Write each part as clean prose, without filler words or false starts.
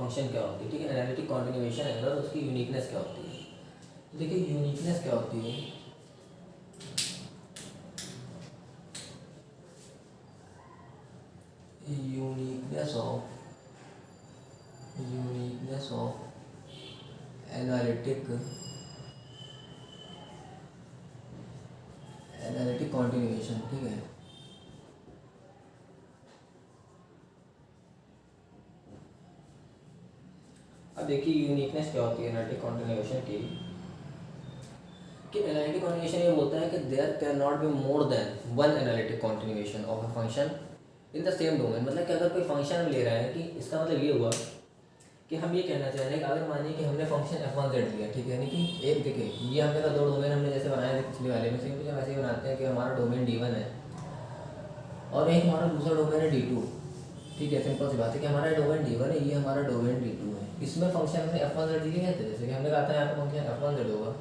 Function क्या होती है, ठीक है, एनालिटिक कॉन्टिन्यूएशन है और उसकी यूनिकनेस क्या होती है। तो देखिए यूनिकनेस क्या होती है, यूनिकनेस ऑफ एनालिटिक कॉन्टिन्यूएशन, ठीक है। अब देखिए यूनिकनेस क्या होती है एनालिटिक कॉन्टिन्यूएशन की, कि एनालिटिक कॉन्टिन्यूएशन ये बोलता है कि there can not be more than one analytic continuation of a function in the same domain. मतलब कि अगर कोई फंक्शन ले रहा है, कि इसका मतलब ये हुआ कि हम ये कहना चाह रहे हैं कि अगर मानिए कि हमने फंक्शन f1z लिया, ठीक है, यानी कि एक देखिए ये हमने का दो डोमेन हमने जैसे बनाए थे पिछले वाले में, सेम कुछ हम ऐसे ही बनाते हैं कि हमारा डोमेन d1 है और एक हमारा दूसरा डोमेन है d2, ठीक है। सिंपल सी बात है कि हमारा डोमेन d1 है, ये हमारा डोमेन d2 है। इसमें फंक्शन हमने f1z लिए थे, जैसे कि हमने कहा था यहाँ पर फंक्शन f1z होगा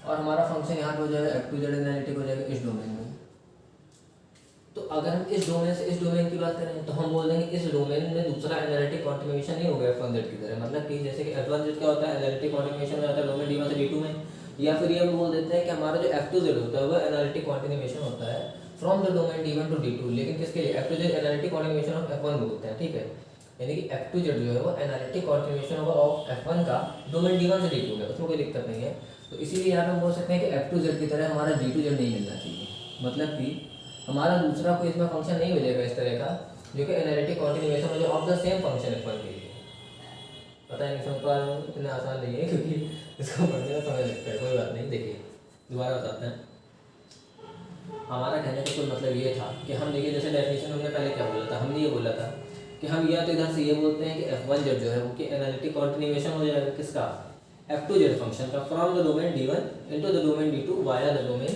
और हमारा फंक्शन यहाँ पे हो जाएगा f2z एनालिटिक हो जाएगा इस डोमेन में। तो अगर हम इस डोमेन से इस डोमेन की बात करें तो हम बोल देंगे इस डोमेन में दूसरा एनालिटिक कॉन्टिन्यूएशन नहीं होगा f1z की तरह। मतलब कि जैसे कि f1z क्या होता है, एनालिटिक कॉन्टिन्यूएशन हो जाता है डोमेन d1 से d2 में, या फिर ये हम बोल देते हैं कि हमारा जो f2z होता है वो एनालिटिक कॉन्टिन्यूएशन होता है from the domain d1 to d2। लेकिन किसके लिए, f2z analytic continuation of f1 बोलते हैं, ठीक है। यानी कि f2z जो है वो एनालिटिक कॉन्टिन्यूएशन होगा ऑफ f1 का डोमेन d1 से d2 में, उसमें कोई दिक्कत नहीं है। तो इसीलिए यहाँ पे हम बोल सकते हैं कि f2z की तरह हमारा g2z नहीं मिलना चाहिए। मतलब कि हमारा दूसरा कोई इसमें फंक्शन नहीं मिलेगा इस तरह का जो कि एनालिटिक कॉन्टिन्यूएशन हो जाए of the same function f1 के लिए। पता नहीं समझ पा रहा हूँ, इतना आसान नहीं है क्योंकि इसको पढ़ने में समय लगता है। कोई बात नहीं, देखिए दोबारा बताते हैं। हमारा कहने का कोई मतलब ये था कि हम देखिए जैसे डेफिनेशन हमने पहले क्या बोला था, हमने ये बोला था कि हम या तो इधर से ये बोलते हैं कि f1z जो है वो कि एनालिटिक कॉन्टिन्यूएशन हो जाएगा किसका, f2z फंक्शन का from the domain d1 into the domain d2 via the domain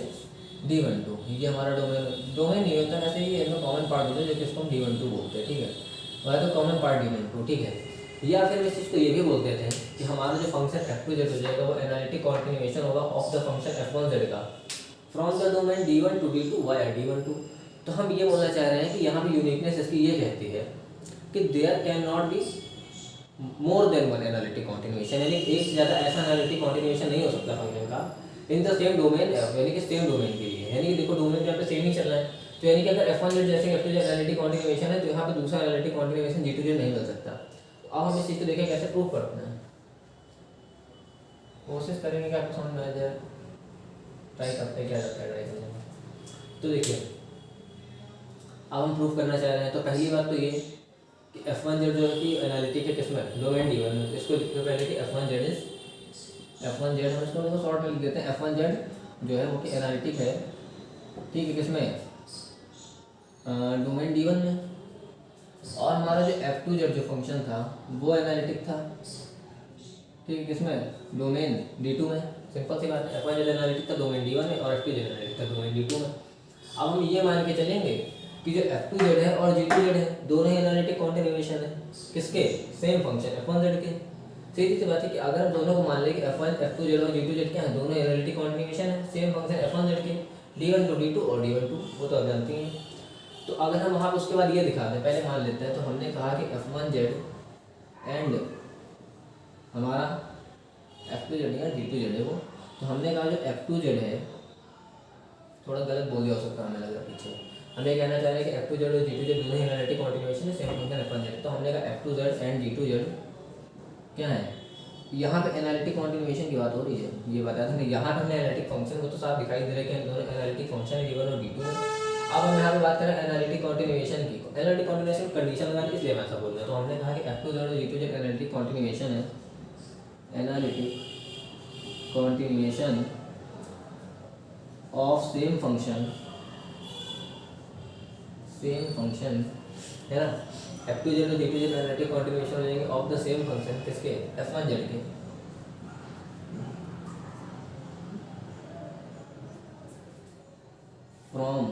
d12। ये हमारा डोमेन नहीं होता, वैसे ये इसमें कॉमन पार्ट होता है जो कि इसको हम d12 बोलते हैं, ठीक है। वह तो कॉमन पार्ट d12, ठीक है। या फिर इस चीज़ को ये भी बोलते थे कि हमारा जो फंक्शन f2z हो जाएगा वो एनालिटिक कॉन्टिन्यूएशन होगा ऑफ द फंक्शन f1z का from the domain d1 to d2 via d12। तो हम ये बोलना चाह रहे हैं कि यहाँ पर यूनिकनेस इसकी ये कहती है कि there can not be more than one analytic continuation, यानी एक से ज़्यादा ऐसा एनालिटिक कॉन्टिन्यूएशन नहीं हो सकता फंक्शन का इन द सेम डोमेन, यानी कि सेम डोमेन के लिए। यानी कि देखो डोमेन यहाँ पे सेम ही चल रहा है, तो यानी कि अगर f1z जैसे f2z एनालिटिक कॉन्टिन्यूएशन है तो यहाँ पे दूसरा एनालिटिक कॉन्टिन्यूएशन g2z नहीं मिल सकता। तो अब हम इस चीज़ को देखें कैसे प्रूव करते हैं, कोशिश करेंगे कि आपको समझ में आ जाए, ट्राई करते हैं क्या जाता है ट्राई करने में। तो देखिए अब हम प्रूव करना चाह रहे हैं, तो पहली बात तो ये कि f1z जो है कि एनालिटिक है किसमें, डोमेन d1 में। तो इसको लिखते पहले कि f1z हम इसको शॉर्ट में लिख देते हैं, f1z जो है वो कि एनालिटिक है, ठीक है, किसमें, डोमेन d1 में। और हमारा जो f2z जो फंक्शन था वो एनालिटिक था, ठीक है, किसमें, डोमेन d2 में। सिंपल सी बात है, f1z एनालिटिक था डोमेन d1 में और f2z एनालिटिक था डोमेन d2 में। अब हम ये मान के चलेंगे कि जो f2z है और g2z है दोनों ही एनालिटिक कॉन्टिन्यूएशन है किसके, सेम फंक्शन f1z के। सीधी सी बात है कि अगर हम दोनों को मान लें कि f1 f2z और g2z क्या है, दोनों एनालिटिक कॉन्टिन्यूएशन है सेम फंक्शन f1z के, d1 टू d2 और d1 टू, वो तो आप जानती हैं। तो अगर हम वहाँ उसके बाद ये दिखा दें, पहले मान लेते हैं, तो हमने कहा कि f1z एंड हमारा f2z या g2z है वो, तो हमने कहा जो f2z है, थोड़ा गलत बोल दिया हो सकता है हमें लग रहा है पीछे, हमें कहना चाह रहे हैं कि f2z और g2z दोनों ही एनालिटिक कॉन्टिन्यूएशन है सेम फंक्शन f1z। तो हमने कहा f2z एंड g2z क्या है, यहाँ पे एनालिटिक कॉन्टिन्यूएशन की बात हो रही है, ये बताया था ना। यहाँ पे हमने एनालिटिक फंक्शन को तो साफ दिखाई दे रहा है कि हम दोनों एनालिटिक फंक्शन है d1 और d2 में। अब हम यहाँ पे बात करें एनालिटिक कॉन्टिन्यूएशन की, एनालिटिक कॉन्टिन्यूएशन कंडीशन लगा इसलिए मैं ऐसा बोल रहा हूँ। तो हमने कहा कि f2z और g2z एनालिटिक कॉन्टिन्यूएशन है, analytic continuation of same function है ना, f2z और g2z एनालिटिक कॉन्टिन्यूएशन हो जाएंगे ऑफ द सेम फंक्शन किसके, f1z के। From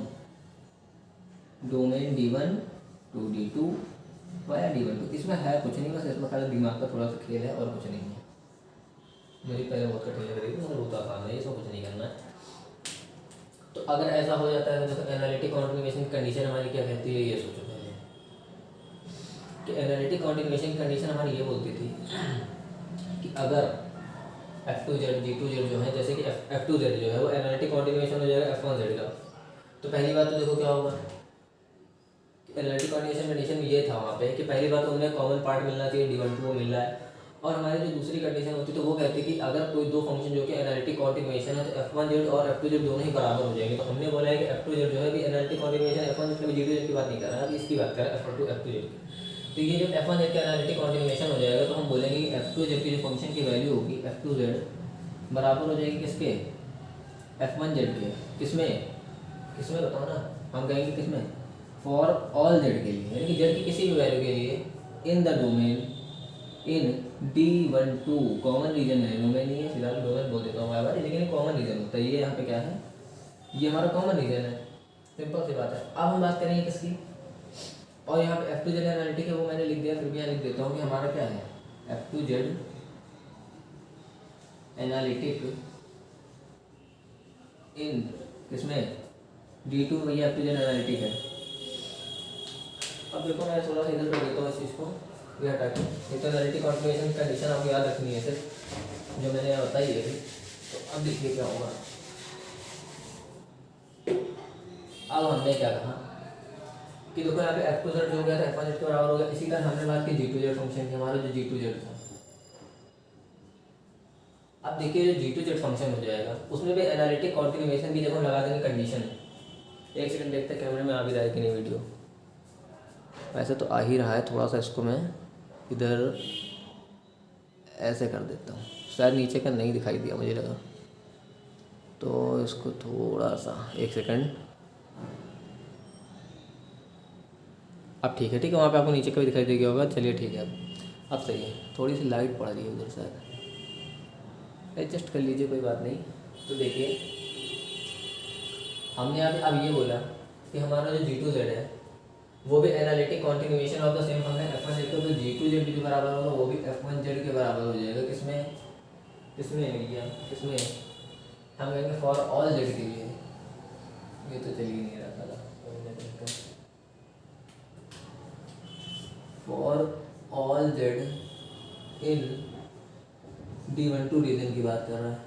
domain d1 to d2 via d12। इसमें है कुछ नहीं, बस इसमें खाली दिमाग का थोड़ा सा खेल है और कुछ नहीं है। मुझे पहले बहुत कठिन लग रही थी मगर बहुत आसान है, इसमें कुछ नहीं करना है। तो अगर ऐसा हो जाता है तो एनालिटिक कॉन्टिन्यूएशन की कंडीशन हमारी क्या कहती है, ये सोचो पहले। कि एनालिटिक कॉन्टिन्यूएशन की कंडीशन हमारी ये बोलती थी कि अगर F2Z G2Z जो है, जैसे कि F2Z जो है वो एनालिटिक कॉन्टिन्यूएशन हो जाएगा F1Z का, तो पहली बात तो देखो क्या होगा, एनालिटिक कॉन्टिन्यूएशन कंडीशन में ये था वहाँ पे कि पहली बात तो उन्हें कॉमन पार्ट मिलना चाहिए, D1 को मिल रहा है। और हमारी जो दूसरी कंडीशन होती है तो वो कहती है कि अगर कोई दो फंक्शन जो कि एनालिटिक कॉन्टिन्यूएशन है तो F1Z और F2Z दोनों ही बराबर हो जाएंगे। तो हमने बोला है कि F2Z जो है भी एनालिटिक कॉन्टिन्यूएशन F1Z की, G2Z की बात नहीं कर रहा है, अभी इसकी बात कर रहा है F2Z की। तो ये जो F1Z का एनालिटिक कॉन्टिन्यूएशन हो जाएगा तो हम बोलेंगे कि F2Z की जो फंक्शन की वैल्यू होगी F2Z बराबर हो जाएगी किसके, F1Z के। किसमें किसमें बताओ ना, हम कहेंगे किसमें, फॉर ऑल जेड के लिए, यानी कि जेड की किसी भी वैल्यू के लिए in the domain in D12 common region है, डोमेन नहीं है, फिलहाल डोमेन बोल देता हूँ बार बार, लेकिन कॉमन रीजन होता है। ये यहाँ पे क्या है, ये हमारा कॉमन रीजन है, सिंपल सी बात है। अब हम बात करेंगे किसकी, और यहाँ पे F2Z एनालिटिक है वो मैंने लिख दिया, फिर भी यहाँ लिख देता हूँ कि हमारा क्या है F2Z एनालिटिक इन किसमें D2 में, ये F2Z एनालिटिक है। अब देखो मैं थोड़ा सा इधर कर देता हूँ इस चीज़ को, ये हटा के, ये तो एनालिटिक कॉन्टिन्यूएशन की कंडीशन आपको याद रखनी है सिर्फ, जो मैंने यहाँ बताई है। तो अब देखिए क्या होगा, अब हमने क्या कहा कि देखो यहाँ पे F2Z जो हो गया था F1Z के बराबर हो गया। इसी तरह हमने बात की G2Z फंक्शन की, हमारा जो G2Z था। अब देखिए जो G2Z फंक्शन हो जाएगा उसमें भी एनालिटिक कॉन्टिन्यूएशन की जगह लगा देंगे कंडीशन। एक सेकंड देखते हैं कैमरे में आ भी रहा है कि नहीं वीडियो, वैसे तो आ ही रहा है, थोड़ा सा इसको मैं इधर ऐसे कर देता हूँ, शायद नीचे का नहीं दिखाई दिया मुझे लगा, तो इसको थोड़ा सा, एक सेकंड, अब ठीक है, ठीक है, वहाँ पे आपको नीचे का भी दिखाई दे गया होगा, चलिए ठीक है, अब सही है। थोड़ी सी लाइट पड़ रही है उधर, शायद एडजस्ट कर लीजिए, कोई बात नहीं। तो देखिए हमने अब ये बोला कि हमारा जो G2Z है वो भी analytic continuation of the same function F1Z का, तो G2Z जो बराबर होगा वो भी F1Z के बराबर हो जाएगा। किसमें किसमें भैया, किसमें, हम कहेंगे फॉर ऑल जेड के लिए। ये तो चल ही नहीं रहा था, for all Z in D12 region की बात कर रहा है।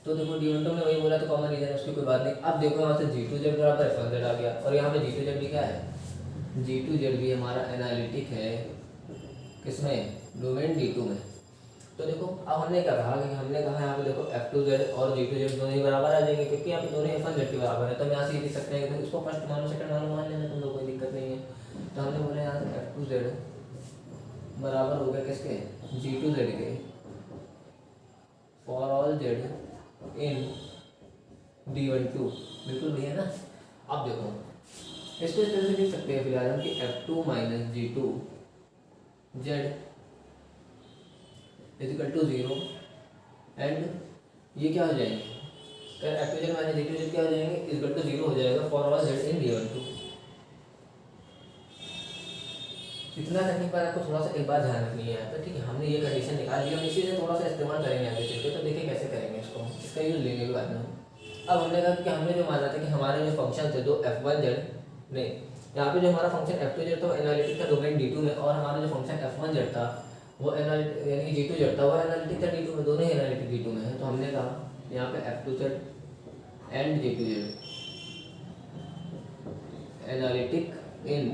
तो देखो D12 में वही बोला तो कॉमन रीजन है, उसकी कोई बात नहीं। अब देखो यहाँ से G2Z बराबर F1Z आ गया, और यहाँ पे G2Z भी क्या है, G2Z भी हमारा एनालिटिक है किसमें, डोमेन D2 में। तो देखो अब हमने क्या कहा कि हमने कहा यहाँ पे देखो F2Z और G2Z दोनों ही बराबर आ जाएंगे, क्योंकि यहाँ पे दोनों F1Z के बराबर है। तो हम यहाँ से ये लिख सकते हैं कि इसको फर्स्ट मानो सेकंड मानो, मान लेना, तुम लोग कोई दिक्कत नहीं है। तो हमने बोला यहाँ से F2Z बराबर हो गया किसके, G2Z के, for all Z in D12, बिल्कुल भी है ना। अब देखो इसको इस तरह से लिख सकते हैं फिलहाल हम कि F2 minus G2Z is equal to 0, and ये क्या हो जाएंगे, F2Z माइनस G2Z क्या हो जाएंगे, इजिकल टू 0 हो जाएगा for all Z in D12। इतना करने पर आपको थोड़ा सा एक बात ध्यान रखनी है, तो ठीक है, हमने ये कंडीशन निकाल ली, हम इसी से थोड़ा सा इस्तेमाल करेंगे आगे चल के। तो देखिए कैसे करेंगे इसको, इसका यूज लेंगे भी बाद में। अब हमने कहा कि हमने जो माना था कि हमारे जो फंक्शन थे दो F1Z में, यहाँ पे जो हमारा फंक्शन F2Z था वो एनालिटिक था डोमेन D2 में, और हमारा जो फंक्शन F1Z था वो एनालिटिक यानी कि G2Z था वो एनालिटिक था D2 में, दोनों ही एनालिटिक D2 में है। तो हमने कहा यहाँ पे F2Z and G2Z analytic in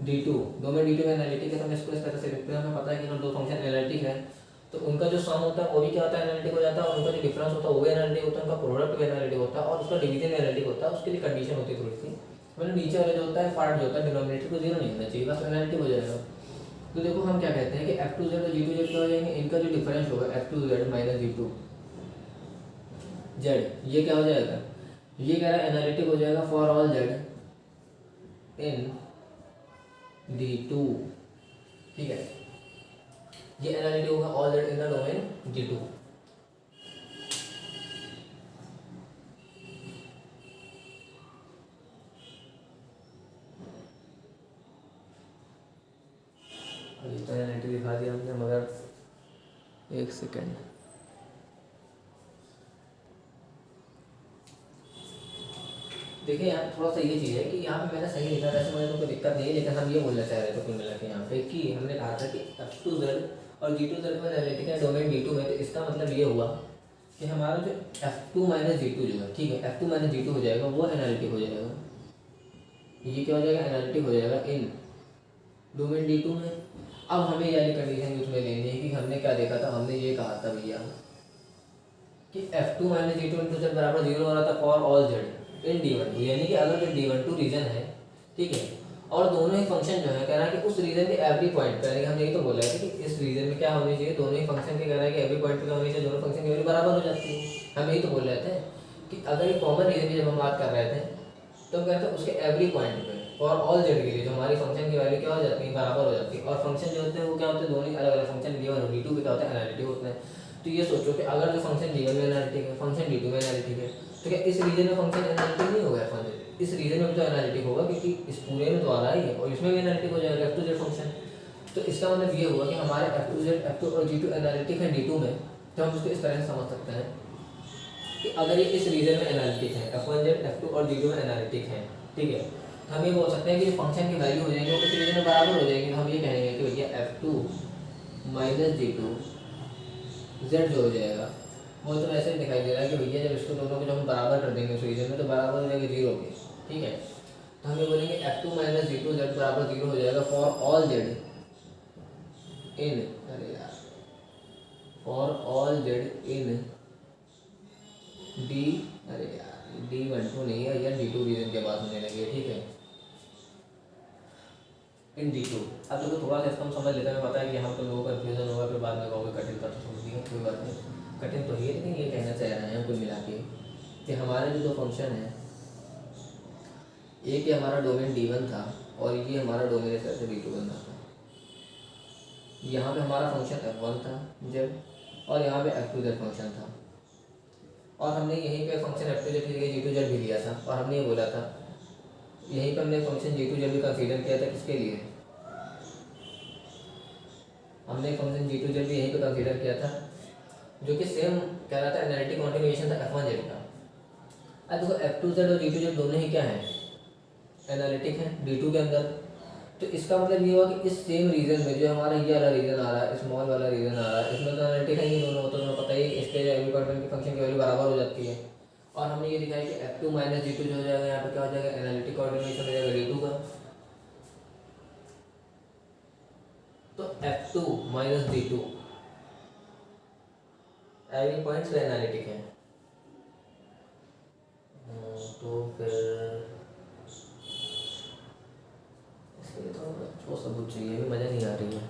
D2, domain D2 में एनालिटिक है। तो हम इसको इस तरह से लिखते हैं, हमें पता है कि अगर दो फंक्शन एनालिटिक है तो उनका जो सम होता है वो भी क्या होता है, एनालिटिक हो जाता है, और उनका जो डिफरेंस होता है वो भी एनालिटिक होता है, उनका प्रोडक्ट भी एनालिटिक होता है, और उसका डिवीजन एनालिटिक होता है। उसके लिए कंडीशन होती है थोड़ी सी, मतलब नीचे वाला जो होता है पार्ट जो होता है डिनोमिनेटर को 0 नहीं होना चाहिए, बस एनालिटिक हो जाएगा। तो देखो हम क्या कहते हैं कि F2Z और G2Z क्या हो जाएंगे, इनका जो डिफरेंस होगा F2Z माइनस G2Z, ये क्या हो जाएगा, ये कह रहा है एनालिटिक हो जाएगा for all Z in D2, ठीक है, ये एनालिटिक होगा all Z in the domain D2। अभी तो एनालिटिक दिखा दिया हमने, मगर एक सेकेंड, देखिए यहाँ थोड़ा सा ये चीज़ है कि यहाँ पे मैंने सही लिखा था, ऐसे मुझे तो कोई दिक्कत नहीं है, लेकिन हम ये बोलना चाह रहे थे कुल मिला के यहाँ पे कि हमने कहा था कि F2Z और G2Z में एनालिटिक है डोमेन D2 में, तो इसका मतलब ये हुआ कि हमारा जो F2 माइनस G2 जो है, ठीक है, F2 माइनस G2 हो जाएगा, वो एनालिटिक हो जाएगा। ये क्या हो जाएगा, एनालिटिक हो जाएगा इन डोमेन D2 में। अब हमें ये वाली कंडीशन उसमें लेनी है कि हमने क्या देखा था, हमने ये कहा था भैया कि F2 minus G2 into Z बराबर 0 हो रहा था for all Z in D12, यानी कि अगर जो D12 रीजन है, ठीक है, और दोनों ही फंक्शन जो है कह रहा है कि उस रीजन के एवरी पॉइंट पे, यानी कि हम यही तो बोल रहे थे कि इस रीजन में क्या होनी चाहिए, दोनों ही फंक्शन के कह रहा है कि एवरी पॉइंट पे क्या होनी चाहिए, दोनों फंक्शन की वैल्यू बराबर हो जाती है। हम यही तो बोल रहे थे कि अगर ये कॉमन रीजन की जब हम बात कर रहे थे तो हम कहते हैं उसके एवरी पॉइंट पे फॉर ऑल जेड के लिए जो हमारी फंक्शन की वैल्यू क्या हो जाती है, बराबर हो जाती है। और फंक्शन जो होते हैं वो क्या होते हैं, दोनों ही अलग अलग फंक्शन D1 और D2 पे क्या होता है, एनालिटिक होते हैं। तो ये सोचो कि अगर जो फंक्शन D1 में एनालिटिक है, फंक्शन D2 में एनालिटिक है, तो क्या इस रीजन में फंक्शन एनालिटिक नहीं होगा, फंक्शन इस रीजन में भी तो एनालिटिक होगा, क्योंकि इस पूरे में तो आ रहा ही है और इसमें भी एनालिटिक हो जाएगा F2Z फंक्शन। तो इसका मतलब ये हुआ कि हमारे F2Z, F2 और G2 एनालिटिक है D2 में। तो हम इसको इस तरह से समझ सकते हैं कि अगर ये इस रीजन में एनालिटिक है, F1Z, F2 और G2 में एनालिटिक है, ठीक है, तो हम ये बोल सकते हैं कि जो फंक्शन की वैल्यू हो जाएगी वो किस रीजन में बराबर हो जाएगी। तो हम ये कहेंगे कि भैया F2 माइनस G2 Z जो हो जाएगा वो तो वैसे ही दिखाई दे रहा है कि भैया जब इसको दोनों को जब हम बराबर कर देंगे उस रीजन में तो बराबर हो जाएगा 0 के, ठीक है। तो हम ये बोलेंगे F2 माइनस G2 Z बराबर 0 हो जाएगा फॉर ऑल Z इन, अरे यार, for all Z in D, अरे यार D12 नहीं है यार, D2 रीजन के बाद होने लगी है, ठीक है, इन D2। अब देखो थोड़ा सा इसको हम समझ लेते हैं, पता है कि यहाँ पर लोगों को कन्फ्यूजन होगा, फिर बाद में कहोगे कठिन का तो समझ लिया, कोई बात नहीं, कठिन तो है, लेकिन ये कहना चाह रहे हैं कुल मिला के कि हमारे जो दो फंक्शन है, एक ही हमारा डोमेन D1 था और ये हमारा डोमेन इस तरह से D2 बनता था। यहाँ पे हमारा फंक्शन F1 था Z और यहाँ पे F2Z फंक्शन था, और हमने यहीं पे फंक्शन F2Z की जगह G2Z भी लिया था, और हमने ये बोला था यहीं पर हमने फंक्शन G2Z भी कंसीडर किया था, किसके लिए, हमने फंक्शन G2Z भी यहीं पे कंसीडर किया था जो कि सेम कह रहा था एनालिटिक कॉन्टिन्यूएशन था F1Z का। अब देखो F2Z और G2Z दोनों ही क्या हैं, एनालिटिक है D2 के अंदर। तो इसका मतलब ये हुआ कि इस सेम रीजन में जो हमारा ये वाला रीजन आ रहा है, स्मॉल वाला रीजन आ रहा है, इसमें तो एनालिटिक है, ये दोनों तो तुम्हें पता ही, इसके एवरी पॉइंट की फंक्शन की वैल्यू बराबर हो जाती है। और हमने ये दिखाया कि F2 माइनस G2 जो हो जाएगा यहाँ पे क्या हो जाएगा, एनालिटिक कॉन्टिन्यूएशन हो जाएगा D2 का। तो F2 minus D2 every points पे एनालिटिक है। तो फिर इसके लिए थोड़ा ठोस सबूत चाहिए, अभी मज़ा नहीं आ रही है।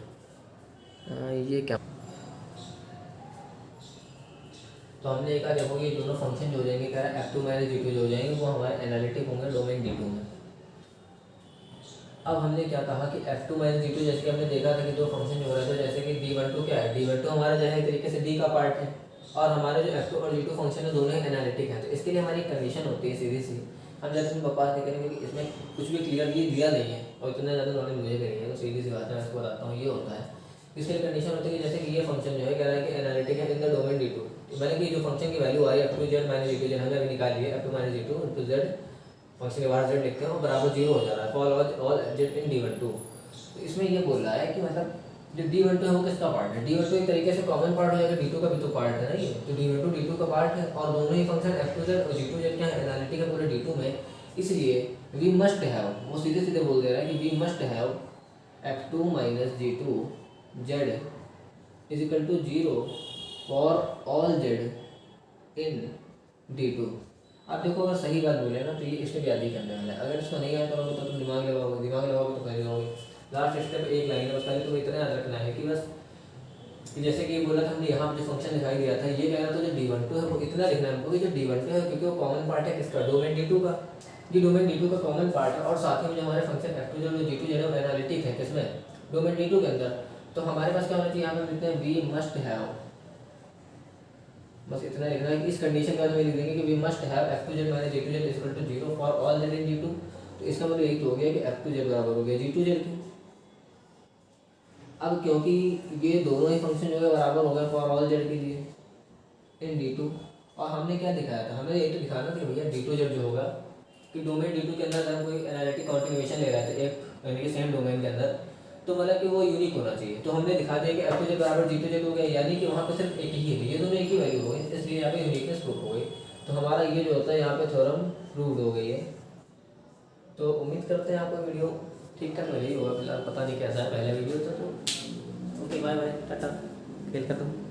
ये क्या, तो हमने एक देखो ये दोनों फंक्शन जो हो जाएंगे, कह रहा है F2 माइनस G2 जो हो जाएंगे वो हमारे एनालिटिक होंगे डोमेन D2 में। अब हमने क्या कहा कि F2 माइनस G2 जैसे कि हमने देखा था कि दो फंक्शन जो हो रहे थे, जैसे कि D12 क्या है, D12 हमारा जो है एक तरीके से D का पार्ट है, और हमारे जो F2 और G2 फंक्शन है दोनों ही एनालिटिक हैं। तो इसके लिए हमारी कंडीशन होती है सीधी सी, हम जैसे इसमें बकवास नहीं करेंगे कि इसमें कुछ भी क्लियर ये दिया नहीं है और इतना ज़्यादा नॉलेज मुझे भी नहीं है, तो सीधी सी बात है मैं इसको बताता हूँ। ये होता है इसके लिए कंडीशन होती है कि जैसे कि ये फंक्शन जो है कह रहा है कि एनालिटिक है इन द डोमेन D2, मैंने कि जो फंक्शन की वैल्यू आ रही है F2Z माइनस G2Z हमने अभी निकाली है, F2 minus G2 into Z function के बाहर Z लिखते हैं और बराबर 0 हो जा रहा है for all Z in D12। तो इसमें ये बोल रहा है कि मतलब जो D12 है वो किसका पार्ट है, D12 एक तरीके से कॉमन पार्ट हो जाएगा, D2 का भी तो पार्ट है ना ये, तो D12 D2 का पार्ट है और दोनों ही फंक्शन F2Z और G2Z क्या है, एनालिटिक है पूरे D2 में। इसलिए वी मस्ट हैव, वो सीधे सीधे बोल दे रहा है कि we must have F2 minus G2 Z is equal to 0 for all Z in D2। आप देखो अगर सही बात बोले ना तो ये स्टेप याद ही करने वाला है, अगर इसको नहीं याद करोगे तो तुम दिमाग लगाओगे तो कर जाओगे। लास्ट स्टेप एक लाइन है, बस पहले तुम्हें इतना याद रखना है कि बस कि जैसे कि बोला था हमने यहाँ पर जो फंक्शन दिखाई दिया था, ये कह रहा था जो D12 है वो इतना लिखना है हमको कि जो D12 है क्योंकि वो कॉमन पार्ट है किसका, डोमेन D2 का, ये डोमेन D2 का कॉमन पार्ट है, और साथ ही में जो हमारे फंक्शन F2 जो G2 है वो एनालिटिक है किसमें, डोमेन D2 के अंदर। तो हमारे पास क्या होना चाहिए, यहाँ पे लिखते हैं वी मस्ट हैव, बस इतना लिखना है कि इस कंडीशन के बाद में लिख देंगे कि we must have F2Z minus G2Z is equal to 0 for all Z in D2। तो इसका मतलब यही तो हो गया कि F2Z बराबर हो गया G2Z के। अब क्योंकि ये दोनों ही फंक्शन जो है बराबर हो गए फॉर ऑल Z के लिए इन D2, और हमने क्या दिखाया था, हमें ये तो दिखाना था कि भैया D2Z जो होगा कि डोमेन D2 के अंदर अगर कोई एनालिटिक कॉन्टिन्यूएशन ले रहा है तो एक यानी कि सेम डोमेन के अंदर, तो मतलब कि वो यूनिक होना चाहिए। तो हमने दिखा दिया कि F2 बराबर G2 हो गया, यानी कि वहाँ पे सिर्फ एक ही है, ये दोनों एक ही वैल्यू हो गई, इसलिए यहाँ पे यूनिकनेस प्रूफ हो गई। तो हमारा ये जो होता है यहाँ पे थ्योरम प्रूव्ड हो गई है। तो उम्मीद करते हैं आपको वीडियो ठीक ठाक लगी होगा, फिलहाल पता नहीं कैसा है, पहले वीडियो था तो। ओके बाय बाय, टाटा, खेल खत्म।